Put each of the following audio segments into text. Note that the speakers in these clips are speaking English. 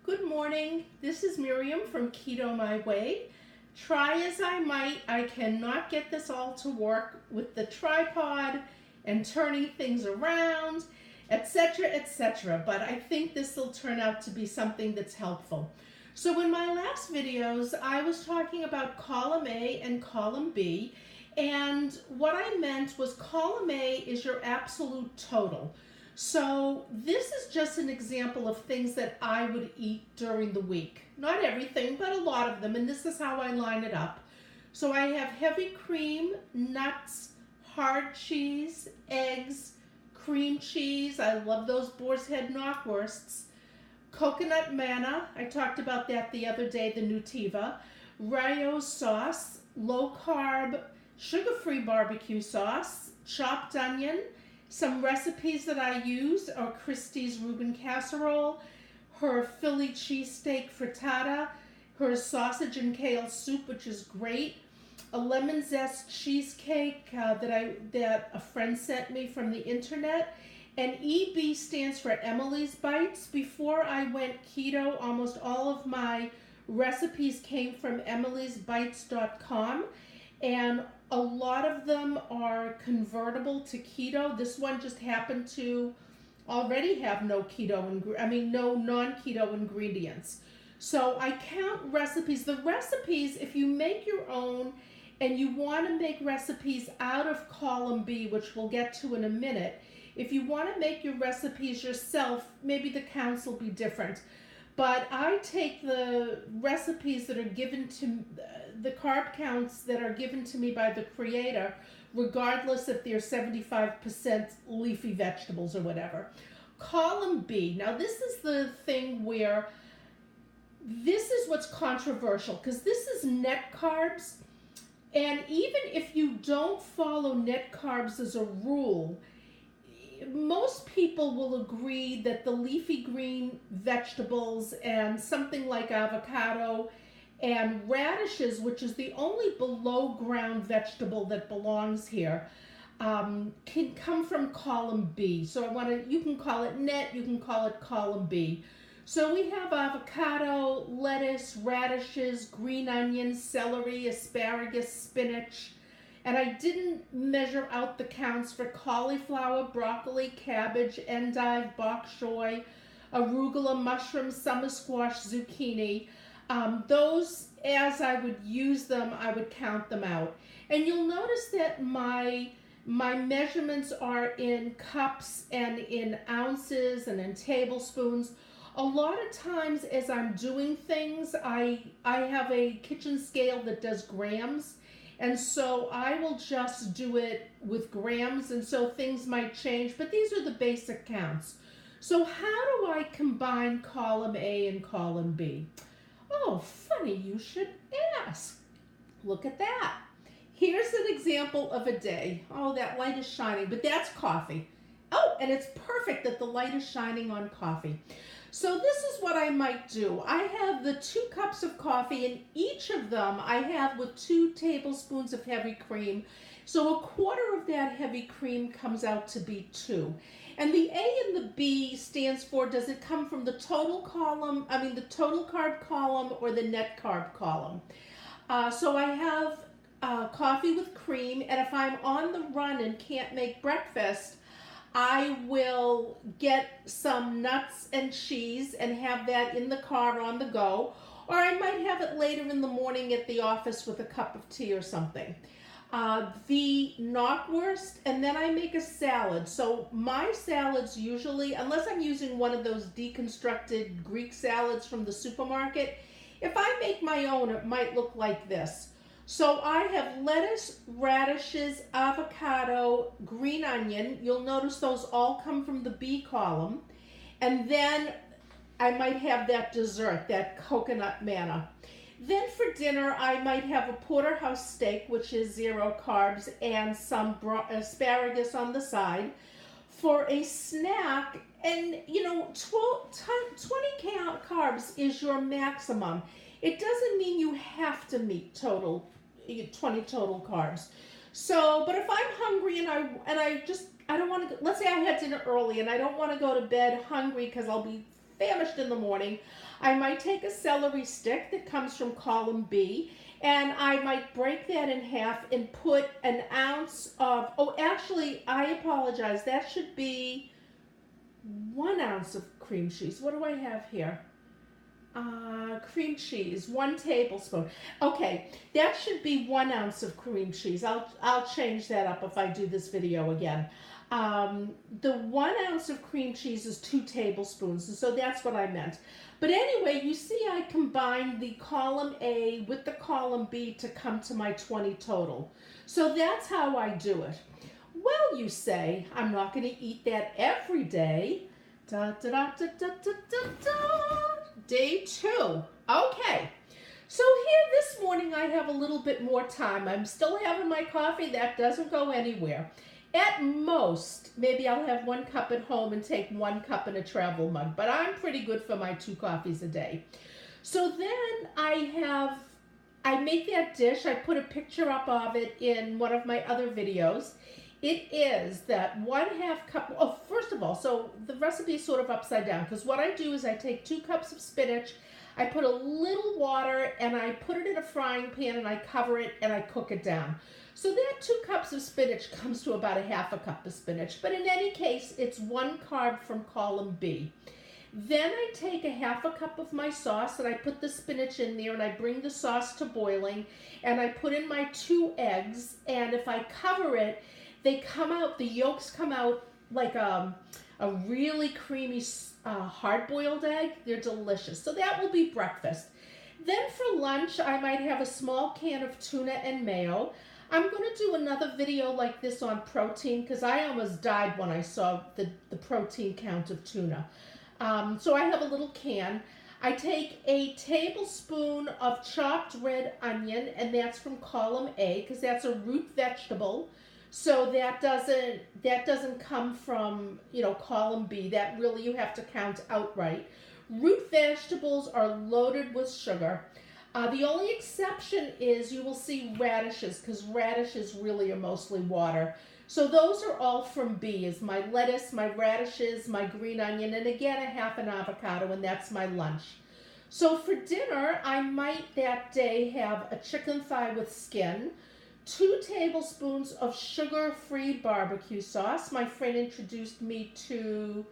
Good morning. This is Miriam from Keto My Way. Try as I might, I cannot get this all to work with the tripod and turning things around, etc., etc. But I think this will turn out to be something that's helpful. So in my last videos, I was talking about column A and column B. And what I meant was column A is your absolute total. So this is just an example of things that I would eat during the week. Not everything, but a lot of them, and this is how I line it up. So I have heavy cream, nuts, hard cheese, eggs, cream cheese. I love those boar's head knockwursts. Coconut manna, I talked about that the other day, the Nutiva. Rayo sauce, low carb, sugar-free barbecue sauce, chopped onion. Some recipes that I use are Christie's Reuben casserole, her Philly cheesesteak frittata, her sausage and kale soup, which is great, a lemon zest cheesecake that a friend sent me from the internet, and EB stands for Emily's Bites. Before I went keto, almost all of my recipes came from emily'sbites.com, and a lot of them are convertible to keto. This one just happened to already have no non-keto ingredients. So I count recipes. The recipes, if you make your own and you want to make recipes out of column B, which we'll get to in a minute, if you want to make your recipes yourself, maybe the counts will be different. But I take the recipes that are given to, the carb counts that are given to me by the creator, regardless if they're 75% leafy vegetables or whatever. Column B, now this is the thing where this is what's controversial, because this is net carbs, and even if you don't follow net carbs as a rule, most people will agree that the leafy green vegetables and something like avocado and radishes, which is the only below ground vegetable that belongs here, can come from column B. So you can call it net, you can call it column B. So we have avocado, lettuce, radishes, green onions, celery, asparagus, spinach. And I didn't measure out the counts for cauliflower, broccoli, cabbage, endive, bok choy, arugula, mushrooms, summer squash, zucchini. Those, as I would use them, I would count them out. And you'll notice that my measurements are in cups and in ounces and in tablespoons. A lot of times as I'm doing things, I have a kitchen scale that does grams. And so I will just do it with grams, and so things might change, but these are the basic counts. So how do I combine column A and column B? Oh, funny you should ask. Look at that. Here's an example of a day. Oh, that light is shining, but that's coffee. Oh, and it's perfect that the light is shining on coffee. So this is what I might do. I have the 2 cups of coffee, and each of them I have with 2 tablespoons of heavy cream. So a quarter of that heavy cream comes out to be 2. And the A and the B stands for, does it come from the total carb column or the net carb column? So I have coffee with cream, and if I'm on the run and can't make breakfast, I will get some nuts and cheese and have that in the car on the go, or I might have it later in the morning at the office with a cup of tea or something. The knockwurst, and then I make a salad. So my salads usually, unless I'm using one of those deconstructed Greek salads from the supermarket, if I make my own, it might look like this. So I have lettuce, radishes, avocado, green onion. You'll notice those all come from the B column. And then I might have that dessert, that coconut manna. Then for dinner, I might have a porterhouse steak, which is 0 carbs, and some asparagus on the side. For a snack, and 20 carbs is your maximum. It doesn't mean you have to meet 20 total carbs. So, but if I'm hungry and I don't want to, let's say I had dinner early and I don't want to go to bed hungry because I'll be famished in the morning, I might take a celery stick that comes from column B, and I might break that in half and put an ounce of, oh, actually, I apologize. That should be 1 ounce of cream cheese. What do I have here? Cream cheese, 1 tablespoon. Okay, that should be 1 ounce of cream cheese. I'll change that up if I do this video again. The 1 ounce of cream cheese is 2 tablespoons, and so that's what I meant. But anyway, you see I combined the column A with the column B to come to my 20 total. So that's how I do it. Well, you say, I'm not going to eat that every day. Da, da, da, da, da, da, da, da. Day 2. Okay. So here this morning I have a little bit more time. I'm still having my coffee. That doesn't go anywhere. At most, maybe I'll have 1 cup at home and take 1 cup in a travel mug. But I'm pretty good for my 2 coffees a day. So then I make that dish. I put a picture up of it in one of my other videos. It is that 1/2 cup, oh, first of all, so the recipe is sort of upside down, because what I do is I take 2 cups of spinach, I put a little water, and I put it in a frying pan, and I cover it, and I cook it down. So that 2 cups of spinach comes to about 1/2 cup of spinach, but in any case, it's 1 carb from column B. Then I take 1/2 cup of my sauce, and I put the spinach in there, and I bring the sauce to boiling, and I put in my 2 eggs, and if I cover it, they come out, the yolks come out like a really creamy hard-boiled egg. They're delicious. So that will be breakfast. Then for lunch, I might have a small can of tuna and mayo. I'm going to do another video like this on protein, because I almost died when I saw the protein count of tuna. So I have a little can. I take a tablespoon of chopped red onion, and that's from column A, because that's a root vegetable. So that doesn't come from, column B. That really you have to count outright. Root vegetables are loaded with sugar. The only exception is you will see radishes, because radishes really are mostly water. So those are all from B, is my lettuce, my radishes, my green onion, and again 1/2 an avocado, and that's my lunch. So for dinner, I might that day have a chicken thigh with skin, 2 tablespoons of sugar-free barbecue sauce. My friend introduced me to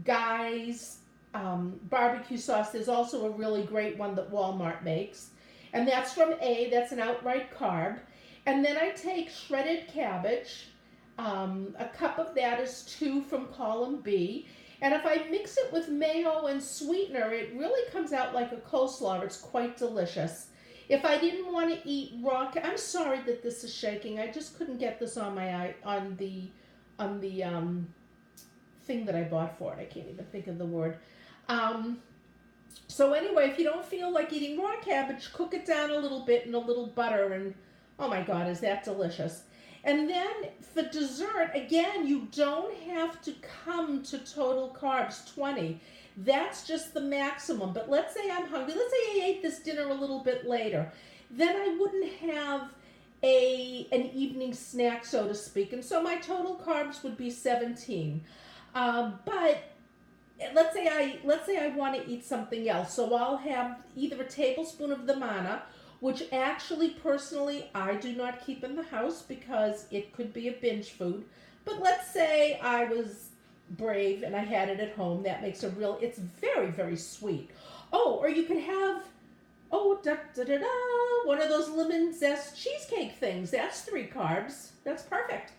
Guy's barbecue sauce. There's also a really great one that Walmart makes. And that's from A. That's an outright carb. And then I take shredded cabbage. A cup of that is 2 from column B. And if I mix it with mayo and sweetener, it really comes out like a coleslaw. It's quite delicious. If I didn't want to eat raw, I'm sorry that this is shaking. I just couldn't get this on the thing that I bought for it. I can't even think of the word. So anyway, if you don't feel like eating raw cabbage, cook it down a little bit in a little butter, and oh my God, is that delicious. And then for dessert, again, you don't have to come to total carbs 20. That's just the maximum. But let's say I'm hungry. Let's say I ate this dinner a little bit later. Then I wouldn't have an evening snack, so to speak. And so my total carbs would be 17. But let's say I want to eat something else. So I'll have either a tablespoon of the manna, which actually personally I do not keep in the house because it could be a binge food. But let's say I was brave and I had it at home. That makes it's very, very sweet. Oh, or you could have, one of those lemon zest cheesecake things. That's 3 carbs. That's perfect.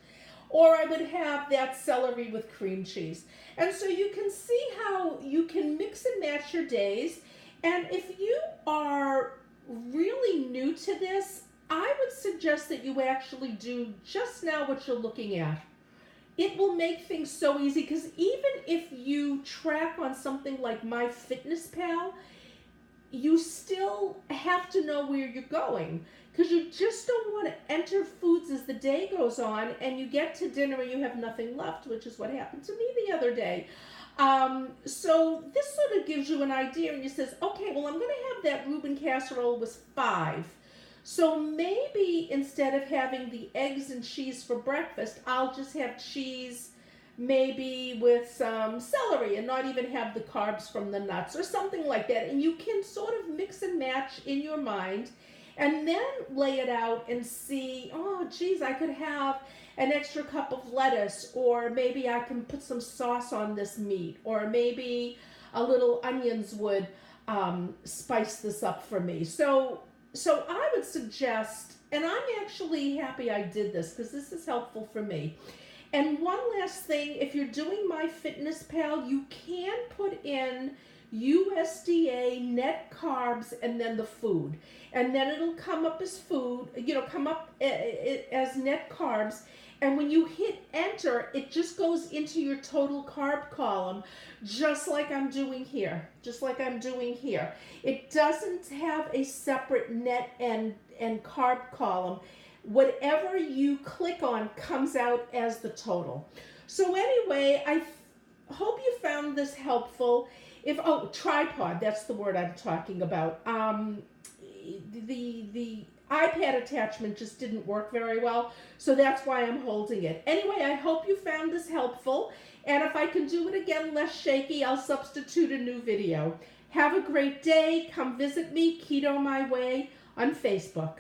Or I would have that celery with cream cheese. And so you can see how you can mix and match your days. And if you are really new to this, I would suggest that you actually do just now what you're looking at. It will make things so easy, because even if you track on something like MyFitnessPal, you still have to know where you're going, because you just don't want to enter foods as the day goes on and you get to dinner and you have nothing left, which is what happened to me the other day. So this sort of gives you an idea, and you says, okay, well, I'm going to have that Reuben casserole with 5. So maybe instead of having the eggs and cheese for breakfast, I'll just have cheese, maybe with some celery and not even have the carbs from the nuts or something like that. And you can sort of mix and match in your mind and then lay it out and see, oh, geez, I could have an extra cup of lettuce, or maybe I can put some sauce on this meat, or maybe a little onions would spice this up for me. So I would suggest, and I'm actually happy I did this because this is helpful for me. And one last thing, if you're doing MyFitnessPal, you can put in USDA net carbs and then the food. And then it'll come up as food, come up as net carbs. And when you hit enter, it just goes into your total carb column, just like I'm doing here. It doesn't have a separate net and carb column. Whatever you click on comes out as the total. So anyway, I hope you found this helpful. Tripod, that's the word I'm talking about. The iPad attachment just didn't work very well, so that's why I'm holding it. Anyway, I hope you found this helpful, and if I can do it again less shaky, I'll substitute a new video. Have a great day. Come visit me, Keto My Way, on Facebook.